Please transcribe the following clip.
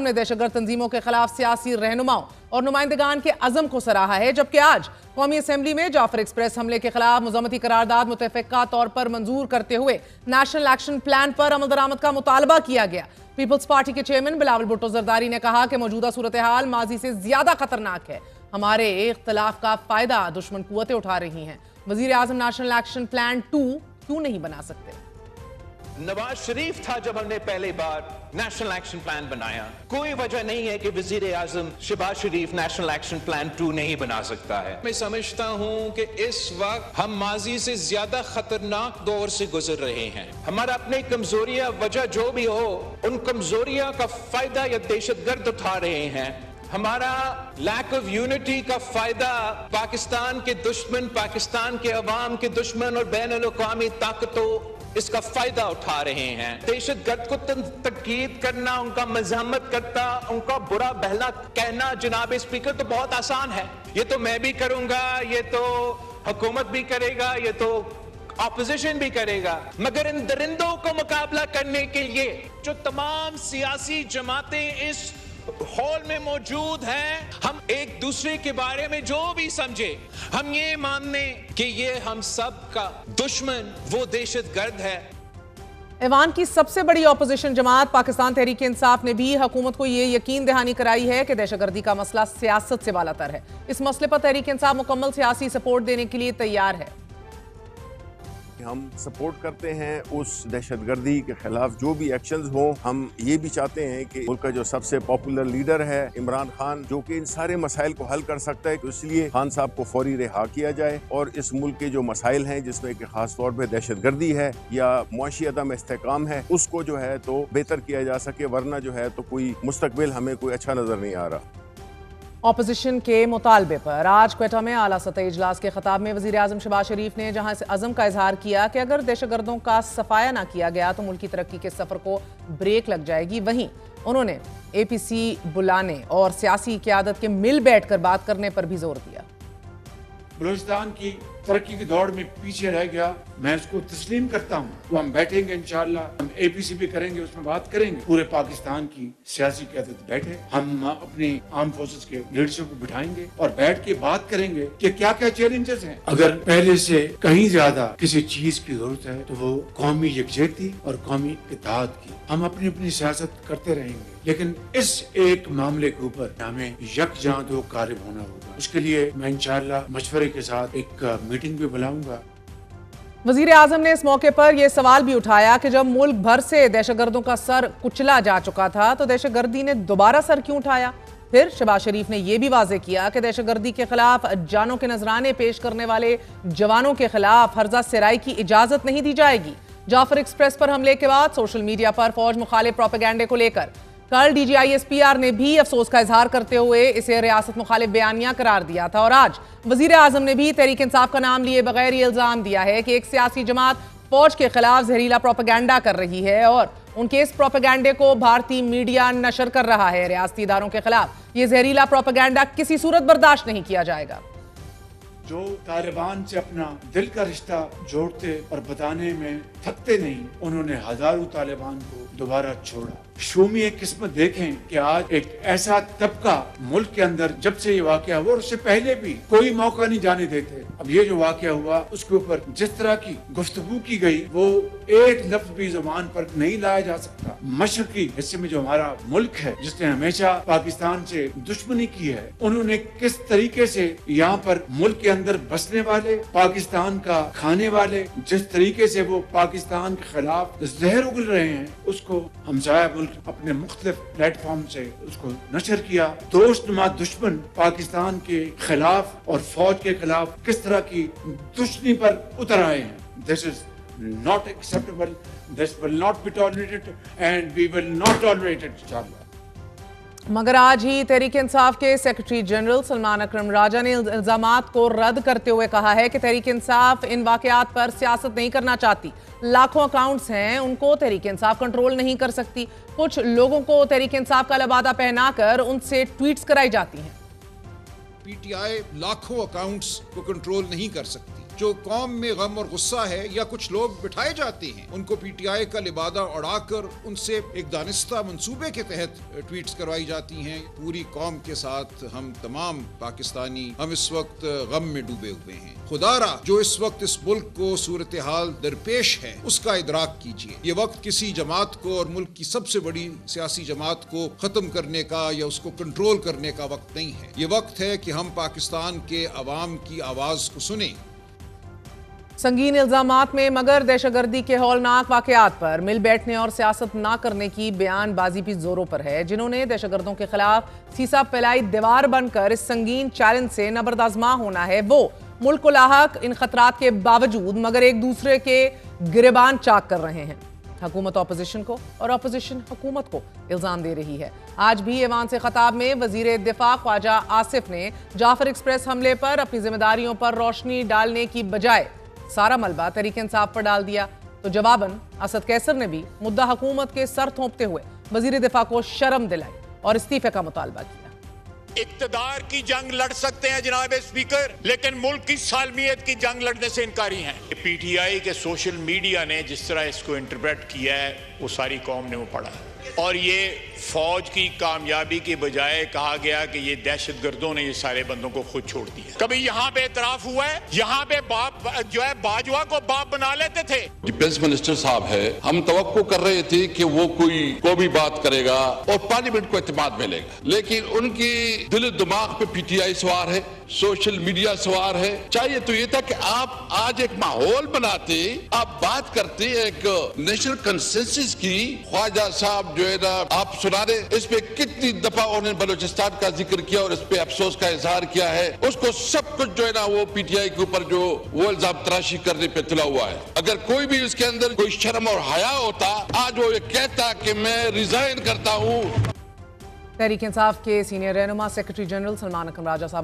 ने दहशतगर्द तंजीमों के खिलाफ सियासी रहनुमाओं और नुमाइंदगान के अज़म को सराहा है, जबकि आज कौमी असेंबली में जाफर एक्सप्रेस हमले के खिलाफ मुज़म्मती करारदाद मुतफ़िक़ा तौर पर मंजूर करते हुए नेशनल एक्शन प्लान पर अमल दरामद का मुतालबा किया गया। पीपल्स पार्टी के चेयरमैन बिलावल भुट्टो ज़रदारी ने कहा कि मौजूदा सूरत हाल माजी से ज्यादा खतरनाक है। हमारे इख्तलाफ का फायदा दुश्मन कुव्वतें उठा रही हैं। वज़ीर आज़म नेशनल एक्शन प्लान 2 क्यों नहीं बना सकते? नवाज शरीफ था जब हमने पहली बार नेशनल एक्शन प्लान बनाया। कोई वजह नहीं है कि वजीर आजम शहबाज शरीफ नेशनल एक्शन प्लान 2 नहीं बना सकता है। मैं समझता हूं कि इस वक्त हम माजी से ज्यादा खतरनाक दौर से गुजर रहे हैं। हमारा अपनी कमजोरियां वजह जो भी हो, उन कमजोरियां का फायदा या दहशतगर्द उठा रहे हैं। हमारा लैक ऑफ यूनिटी का फायदा पाकिस्तान के दुश्मन, पाकिस्तान के अवाम के दुश्मन और बैन अल-अक़वामी ताकतों इसका फायदा उठा रहे हैं। दहशतगर्द को तनकीद करना, उनका मज़म्मत करना, उनका बुरा भला कहना जनाब स्पीकर तो बहुत आसान है। ये तो मैं भी करूंगा, ये तो हुकूमत भी करेगा, ये तो ऑपोजिशन भी करेगा। मगर इन दरिंदों को मुकाबला करने के लिए जो तमाम सियासी जमातें इस हॉल में मौजूद हैं, हम एक दूसरे के बारे में जो भी समझे, हम ये मानने कि ये हम सब का दुश्मन वो दहशतगर्द है। ईवान की सबसे बड़ी अपोजिशन जमात पाकिस्तान तहरीक इंसाफ ने भी हुकूमत को ये यकीन दहानी कराई है कि दहशतगर्दी का मसला सियासत से बालातर है। इस मसले पर तहरीक इंसाफ मुकम्मल सियासी सपोर्ट देने के लिए तैयार है। हम सपोर्ट करते हैं उस दहशतगर्दी के खिलाफ जो भी एक्शंस हों। हम ये भी चाहते हैं कि मुल्क का जो सबसे पॉपुलर लीडर है इमरान खान, जो कि इन सारे मसाइल को हल कर सकता है, तो इसलिए खान साहब को फौरी रिहा किया जाए और इस मुल्क के जो मसाइल हैं जिसमें कि खास तौर पर दहशतगर्दी है या मुआशी अदम इस्तेहकाम है, उसको जो है तो बेहतर किया जा सके, वरना जो है तो कोई मुस्तकबिल हमें कोई अच्छा नजर नहीं आ रहा। ऑपोजिशन के मुतालबे पर आज क्वेटा में आला सतही इजलास के खिताब में वज़ीर आज़म शहबाज शरीफ ने जहां से अज़म का इजहार किया कि अगर दहशतगर्दों का सफाया ना किया गया तो मुल्क की तरक्की के सफ़र को ब्रेक लग जाएगी, वहीं उन्होंने APC बुलाने और सियासी क़यादत के मिल बैठ कर बात करने पर भी जोर दिया। बलूचिस्तान की तरक्की की दौड़ में पीछे रह गया, मैं उसको तस्लीम करता हूँ। तो हम बैठेंगे इंशाअल्लाह, हम APC भी करेंगे, उसमें बात करेंगे। पूरे पाकिस्तान की सियासी क़यादत बैठे, हम अपनी आर्म फोर्सेस के लीडरशिप को बिठाएंगे और बैठ के बात करेंगे कि क्या क्या चैलेंजेस हैं। अगर पहले से कहीं ज्यादा किसी चीज की जरूरत है तो वो कौमी यकजहती और कौमी इत्तेहाद की। हम अपनी अपनी सियासत करते रहेंगे, लेकिन इस एक मामले के ऊपर हमें यकजां दो कारब होना होगा। उसके लिए मैं इंशाअल्लाह मशवरे के साथ एक मीटिंग भी बुलाऊंगा। वज़ीर आज़म ने इस मौके पर यह सवाल भी उठाया कि जब मुल्क भर से दहशतगर्दों का सर कुचला जा चुका था तो दहशतगर्दी ने दोबारा सर क्यों उठाया। फिर शहबाज शरीफ ने यह भी वाज़ेह किया कि दहशतगर्दी के खिलाफ जानों के नजराने पेश करने वाले जवानों के खिलाफ हर्जा सराई की इजाजत नहीं दी जाएगी। जाफर एक्सप्रेस पर हमले के बाद सोशल मीडिया पर फौज मुखालिफ प्रोपेगेंडे को लेकर कल DGI-SPR ने भी अफसोस का इजहार करते हुए इसे रियासत मुखालिफ बयानिया करार दिया था और आज वज़ीर आज़म ने भी तहरीक इंसाफ का नाम लिए बगैर ये इल्ज़ाम दिया है कि एक सियासी जमात फौज के खिलाफ जहरीला प्रोपेगेंडा कर रही है और उनके इस प्रोपेगेंडे को भारतीय मीडिया नशर कर रहा है। रियासती इदारों के खिलाफ ये जहरीला प्रोपेगेंडा किसी सूरत बर्दाश्त नहीं किया जाएगा। जो तालिबान से अपना दिल का रिश्ता जोड़ते और बताने में थकते नहीं, उन्होंने हजारों तालिबान को दोबारा छोड़ा। शूमी किस्मत देखें कि आज एक ऐसा तबका मुल्क के अंदर जब से ये वाकया हुआ और उससे पहले भी कोई मौका नहीं जाने देते। अब ये जो वाकया हुआ उसके ऊपर जिस तरह की गुफ्तगू की गई वो एक लफ्ज भी जुबान पर नहीं लाया जा सकता। मशरकी हिस्से में जो हमारा मुल्क है जिसने हमेशा पाकिस्तान से दुश्मनी की है, उन्होंने किस तरीके से यहाँ पर मुल्क के अंदर बसने वाले, पाकिस्तान का खाने वाले, जिस तरीके से वो पाकिस्तान के खिलाफ जहर उगल रहे हैं, उसको हमसाया मुल्क अपने मुख्तलिफ प्लेटफॉर्म से उसको नशर किया। दोस्त नुमा दुश्मन पाकिस्तान के खिलाफ और फौज के खिलाफ किस तरह की दुश्मनी पर उतर आए हैं। This is not acceptable, this will not be tolerated and we will not tolerate it इंशाअल्लाह। मगर आज ही तहरीक इंसाफ के सेक्रेटरी जनरल सलमान अकरम राजा ने इल्जामात को रद्द करते हुए कहा है कि तहरीक इंसाफ इन वाकयात पर सियासत नहीं करना चाहती। लाखों अकाउंट्स हैं, उनको तहरीक इंसाफ कंट्रोल नहीं कर सकती। कुछ लोगों को तहरीक इंसाफ का लबादा पहनाकर उनसे ट्वीट्स कराई जाती हैं। PTI लाखों अकाउंट्स को कंट्रोल नहीं कर सकती। जो कौम में गम और गुस्सा है या कुछ लोग बिठाए जाते हैं उनको पीटीआई का लिबादा उड़ाकर उनसे एक दानिस्ता मंसूबे के तहत ट्वीट्स करवाई जाती हैं। पूरी कौम के साथ हम तमाम पाकिस्तानी हम इस वक्त गम में डूबे हुए हैं। खुदारा जो इस वक्त इस मुल्क को सूरत हाल दरपेश है उसका इदराक कीजिए। ये वक्त किसी जमात को और मुल्क की सबसे बड़ी सियासी जमात को खत्म करने का या उसको कंट्रोल करने का वक्त नहीं है। ये वक्त है कि हम पाकिस्तान के अवाम की आवाज को सुने। संगीन इल्जामात में मगर दहशतगर्दी के हौलनाक वाकयात पर मिल बैठने और सियासत ना करने की बयानबाजी भी जोरों पर है। जिन्होंने दहशतगर्दों के खिलाफ सीसा फैलाई दीवार बनकर इस संगीन चैलेंज से नबरदाजमा होना है, वो मुल्क को लाहक इन खतरात के बावजूद मगर एक दूसरे के गिरबान चाक कर रहे हैं। हुकूमत अपोजिशन को और अपोजिशन हुकूमत को इल्जाम दे रही है। आज भी ऐवान से खिताब में वजीर दिफा ख्वाजा आसिफ ने जाफर एक्सप्रेस हमले पर अपनी जिम्मेदारियों पर रोशनी डालने की बजाय सारा मलबा तहरीक इंसाफ पर डाल दिया, तो जवाबन असद कैसर ने भी मुद्दा हुकूमत के सर थोपते हुए वजीर दिफा को शर्म दिलाई और इस्तीफे का मुतालबा किया। इक्तदार की जंग लड़ सकते हैं जनाब स्पीकर, लेकिन मुल्क की सालमियत की जंग लड़ने से इनकारी हैं। पीटीआई के सोशल मीडिया ने जिस तरह इसको इंटरप्रेट किया है वो सारी कौम ने वो पढ़ा, और ये फौज की कामयाबी के बजाय कहा गया कि ये दहशतगर्दों ने ये सारे बंदों को खुद छोड़ दिया। कभी यहाँ पे इतराफ हुआ है, यहाँ पे बाप जो है बाजवा को बाप बना लेते थे। डिफेंस मिनिस्टर साहब है, हम तवक्को कर रहे थे कि वो को भी बात करेगा और पार्लियामेंट को एतमाद मिलेगा, लेकिन उनकी दिल दिमाग पे पीटीआई सवार है, सोशल मीडिया सवार है। चाहिए तो ये था कि आप आज एक माहौल बनाते, आप बात करते एक नेशनल कंसेंसस की। ख्वाजा साहब जो है ना, आप सुना रहे, इस पे कितनी दफा उन्होंने बलूचिस्तान का जिक्र किया और इस पे अफसोस का इजहार किया है। उसको सब कुछ जो है ना वो पीटीआई के ऊपर जो वो इल्जाम तराशी करने पे तुला हुआ है। अगर कोई भी उसके अंदर कोई शर्म और हया होता, आज वो ये कहता कि मैं रिजाइन करता हूँ। तहरीक इंसाफ के सीनियर रहनुमा सेक्रेटरी जनरल सलमान अकरम राजा साहब